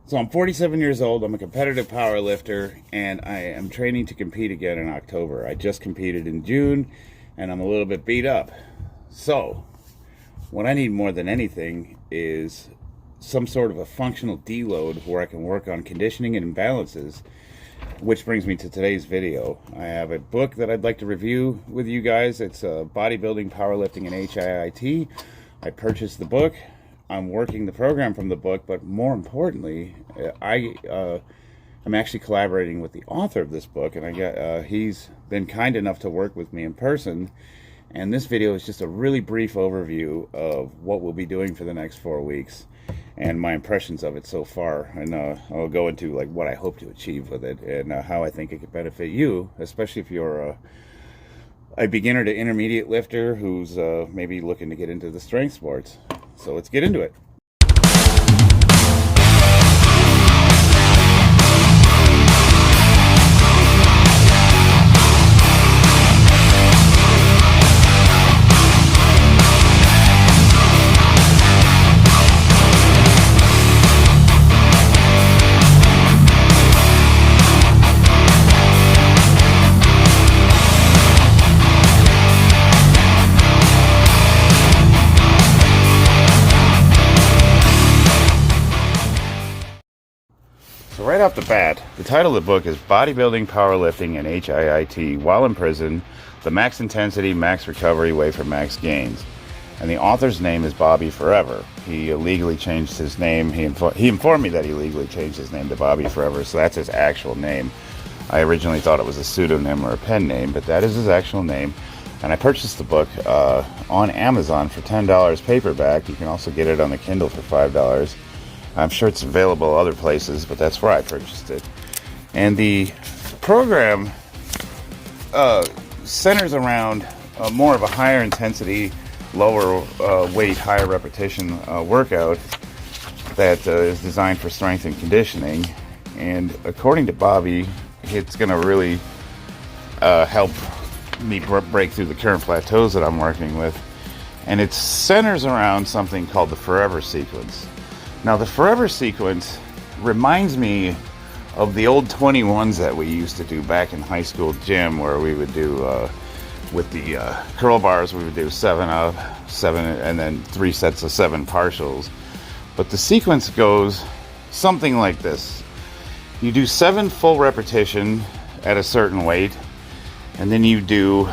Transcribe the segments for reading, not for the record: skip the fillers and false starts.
So I'm 47 years old. I'm a competitive power lifter, and I am training to compete again in October. I just competed in June, and I'm a little bit beat up. So what I need more than anything is some sort of a functional deload where I can work on conditioning and imbalances, which brings me to today's video. I have a book that I'd like to review with you guys. It's Bodybuilding, Powerlifting and HIIT. I purchased the book. I'm working the program from the book, but more importantly, I'm actually collaborating with the author of this book, and he's been kind enough to work with me in person. And this video is just a really brief overview of what we'll be doing for the next 4 weeks and my impressions of it so far. And I'll go into like what I hope to achieve with it and how I think it could benefit you, especially if you're a beginner to intermediate lifter who's maybe looking to get into the strength sports. So let's get into it. So right off the bat, the title of the book is Bodybuilding, Powerlifting and HIIT While in Prison, the Max Intensity, Max Recovery Way for Max Gains. And the author's name is Bobby Forever. He illegally changed his name. He informed me that he legally changed his name to Bobby Forever, so that's his actual name. I originally thought it was a pseudonym or a pen name, but that is his actual name. And I purchased the book on Amazon for $10 paperback. You can also get it on the Kindle for $5. I'm sure it's available other places, but that's where I purchased it. And the program centers around more of a higher intensity, lower weight, higher repetition workout that is designed for strength and conditioning. And according to Bobby, it's going to really help me break through the current plateaus that I'm working with. And it centers around something called the Forever sequence. Now, the Forever sequence reminds me of the old 21s that we used to do back in high school gym, where we would do, with the curl bars, we would do 7 up, 7, and then 3 sets of 7 partials. But the sequence goes something like this. You do 7 full repetition at a certain weight, and then you do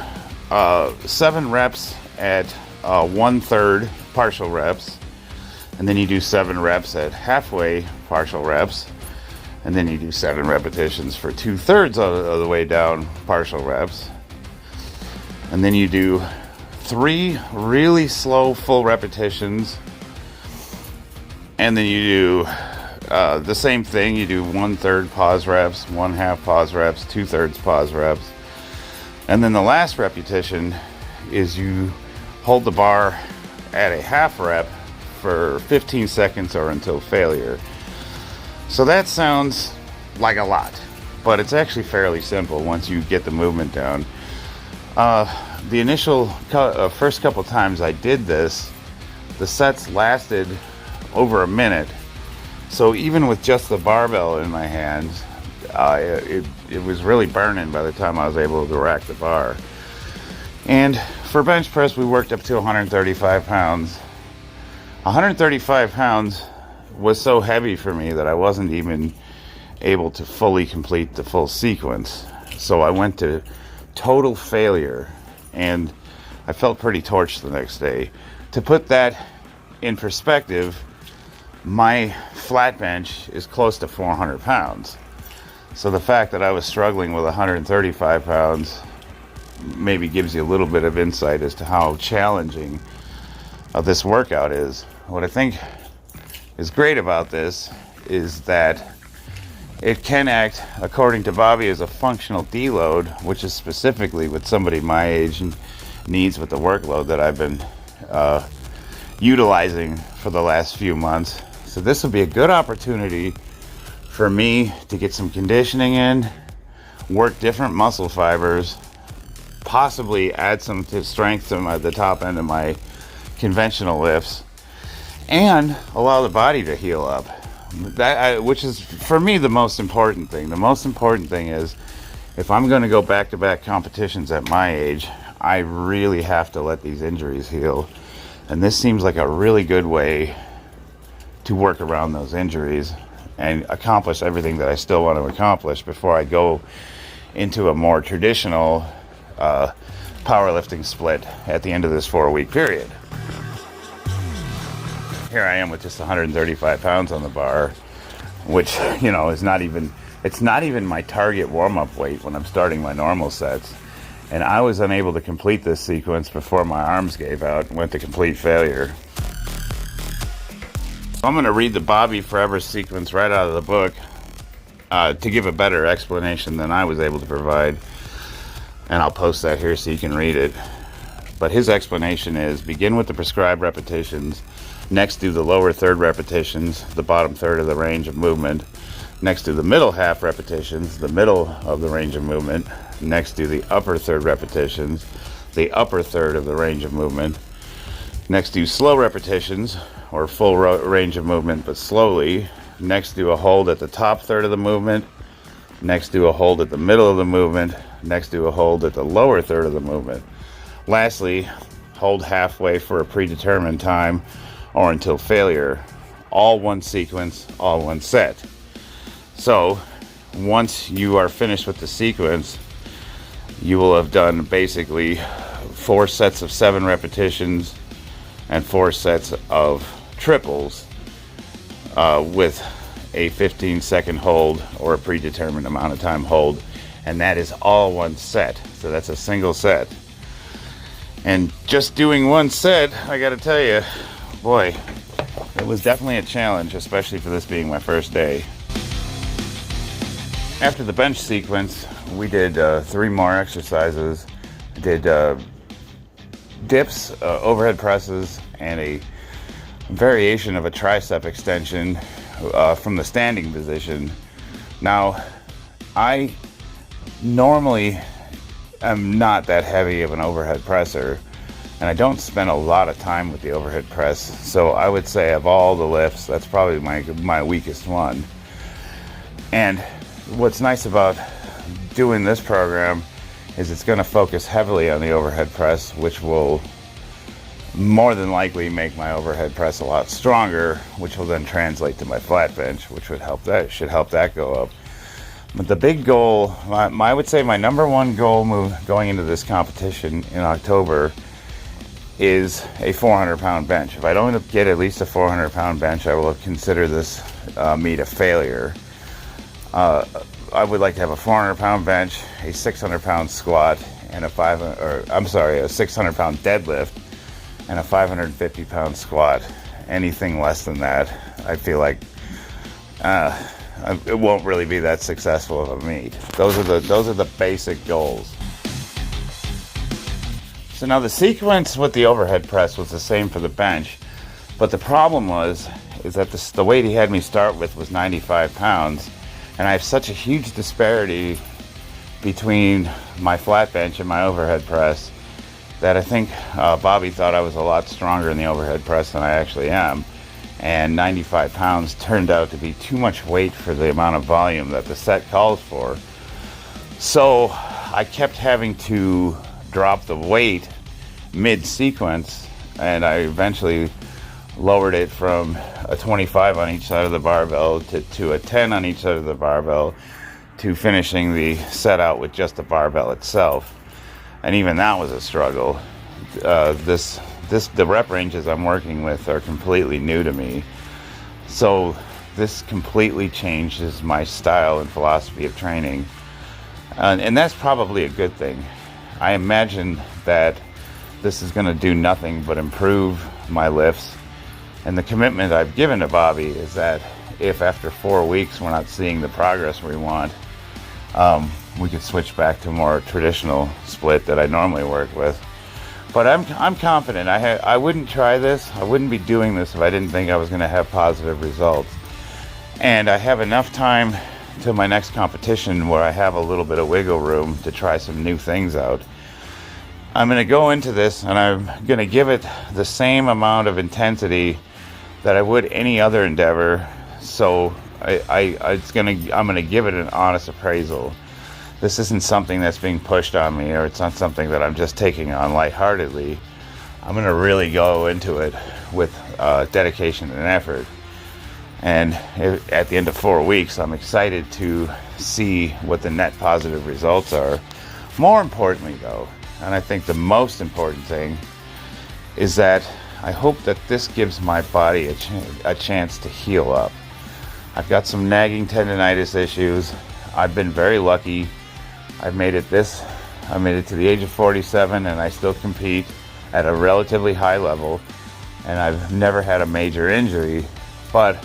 7 reps at 1/3 partial reps. And then you do 7 reps at halfway partial reps. And then you do 7 repetitions for 2/3 of the way down partial reps. And then you do 3 really slow full repetitions. And then you do the same thing. You do 1/3 pause reps, 1/2 pause reps, 2/3 pause reps. And then the last repetition is you hold the bar at a half rep for 15 seconds or until failure. So that sounds like a lot, but it's actually fairly simple once you get the movement down. The initial first couple times I did this, the sets lasted over a minute. So even with just the barbell in my hands, it was really burning by the time I was able to rack the bar. And for bench press, we worked up to 135 pounds. 135 pounds was so heavy for me that I wasn't even able to fully complete the full sequence. So I went to total failure, and I felt pretty torched the next day. To put that in perspective, my flat bench is close to 400 pounds. So the fact that I was struggling with 135 pounds maybe gives you a little bit of insight as to how challenging this workout is. What I think is great about this is that it can act, according to Bobby, as a functional deload, which is specifically what somebody my age needs with the workload that I've been utilizing for the last few months. So this will be a good opportunity for me to get some conditioning in, work different muscle fibers, possibly add some strength to the top end of my conventional lifts, and allow the body to heal up. which is for me the most important thing. The most important thing is, if I'm going to go back-to-back competitions at my age, I really have to let these injuries heal. And this seems like a really good way to work around those injuries and accomplish everything that I still want to accomplish before I go into a more traditional powerlifting split at the end of this 4-week period. Here I am with just 135 pounds on the bar, which, you know, is not even, it's not even my target warm-up weight when I'm starting my normal sets. And I was unable to complete this sequence before my arms gave out and went to complete failure. I'm going to read the Bobby Forever sequence right out of the book to give a better explanation than I was able to provide. And I'll post that here so you can read it. But his explanation is, begin with the prescribed repetitions. Next, do the lower third repetitions, the bottom third of the range of movement. Next, do the middle half repetitions, the middle of the range of movement. Next, do the upper third repetitions, the upper third of the range of movement. Next, do slow repetitions, or full range of movement, but slowly. Next, do a hold at the top third of the movement. Next, do a hold at the middle of the movement. Next, do a hold at the lower third of the movement. Lastly, hold halfway for a predetermined time or until failure. All one sequence, all one set. So, once you are finished with the sequence, you will have done basically 4 sets of 7 repetitions and 4 sets of triples with a 15-second hold or a predetermined amount of time hold. And that is all one set. So that's a single set. And just doing one set, I gotta tell you, boy, it was definitely a challenge, especially for this being my first day. After the bench sequence, we did 3 more exercises. I did dips, overhead presses, and a variation of a tricep extension from the standing position. Now, I normally am not that heavy of an overhead presser, and I don't spend a lot of time with the overhead press, so I would say of all the lifts, that's probably my weakest one. And what's nice about doing this program is it's going to focus heavily on the overhead press, which will more than likely make my overhead press a lot stronger, which will then translate to my flat bench, which should help that go up. But the big goal, I would say my number one goal going into this competition in October is a 400-pound bench. If I don't get at least a 400-pound bench, I will consider this meet a failure. I would like to have a 400-pound bench, a 600-pound squat, and a 600-pound deadlift, and a 550-pound squat. Anything less than that, I feel like it won't really be that successful of a meet. Those are the basic goals. So now the sequence with the overhead press was the same for the bench, but the problem is that the weight he had me start with was 95 pounds, and I have such a huge disparity between my flat bench and my overhead press that I think Bobby thought I was a lot stronger in the overhead press than I actually am, and 95 pounds turned out to be too much weight for the amount of volume that the set calls for. So I kept having to drop the weight mid-sequence, and I eventually lowered it from a 25 on each side of the barbell to a 10 on each side of the barbell, to finishing the set out with just the barbell itself. And even that was a struggle. The rep ranges I'm working with are completely new to me, so this completely changes my style and philosophy of training, and that's probably a good thing. I imagine that this is going to do nothing but improve my lifts, and the commitment I've given to Bobby is that if after 4 weeks we're not seeing the progress we want, we could switch back to a more traditional split that I normally work with. But I'm confident. I wouldn't try this. I wouldn't be doing this if I didn't think I was going to have positive results. And I have enough time to my next competition where I have a little bit of wiggle room to try some new things out. I'm going to go into this and I'm going to give it the same amount of intensity that I would any other endeavor, So I'm gonna give it an honest appraisal. This isn't something that's being pushed on me, or it's not something that I'm just taking on lightheartedly. I'm gonna really go into it with dedication and effort. And at the end of 4 weeks, I'm excited to see what the net positive results are. More importantly, though, and I think the most important thing, is that I hope that this gives my body a chance to heal up. I've got some nagging tendonitis issues. I've been very lucky. I made it to the age of 47, and I still compete at a relatively high level, and I've never had a major injury, but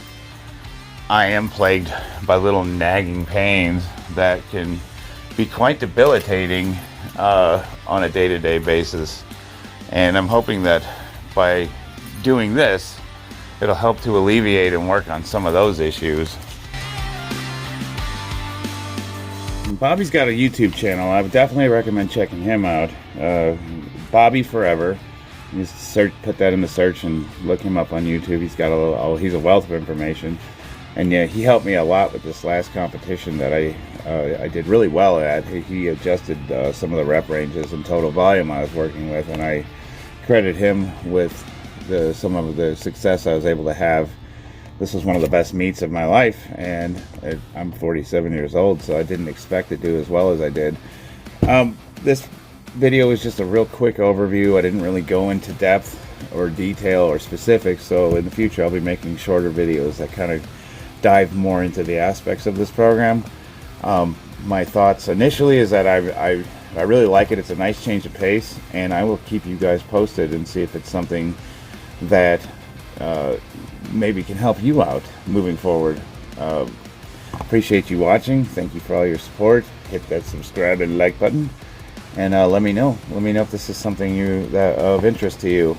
I am plagued by little nagging pains that can be quite debilitating on a day-to-day basis. And I'm hoping that by doing this, it'll help to alleviate and work on some of those issues. Bobby's got a YouTube channel. I would definitely recommend checking him out. Bobby Forever. You just put that in the search and look him up on YouTube. He's a wealth of information. And yeah, he helped me a lot with this last competition that I did really well at. He adjusted some of the rep ranges and total volume I was working with, and I credit him with some of the success I was able to have. This was one of the best meets of my life, and I'm 47 years old, so I didn't expect to do as well as I did. This video was just a real quick overview. I didn't really go into depth or detail or specifics, so in the future I'll be making shorter videos that kind of dive more into the aspects of this program. My thoughts initially is that I really like it. It's a nice change of pace, and I will keep you guys posted and see if it's something that maybe can help you out moving forward. Appreciate you watching. Thank you for all your support. Hit that subscribe and like button, and let me know if this is something of interest to you.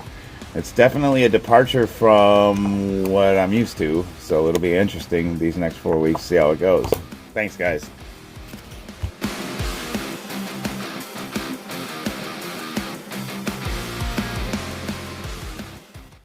It's definitely a departure from what I'm used to, so it'll be interesting these next 4 weeks, see how it goes. Thanks, guys.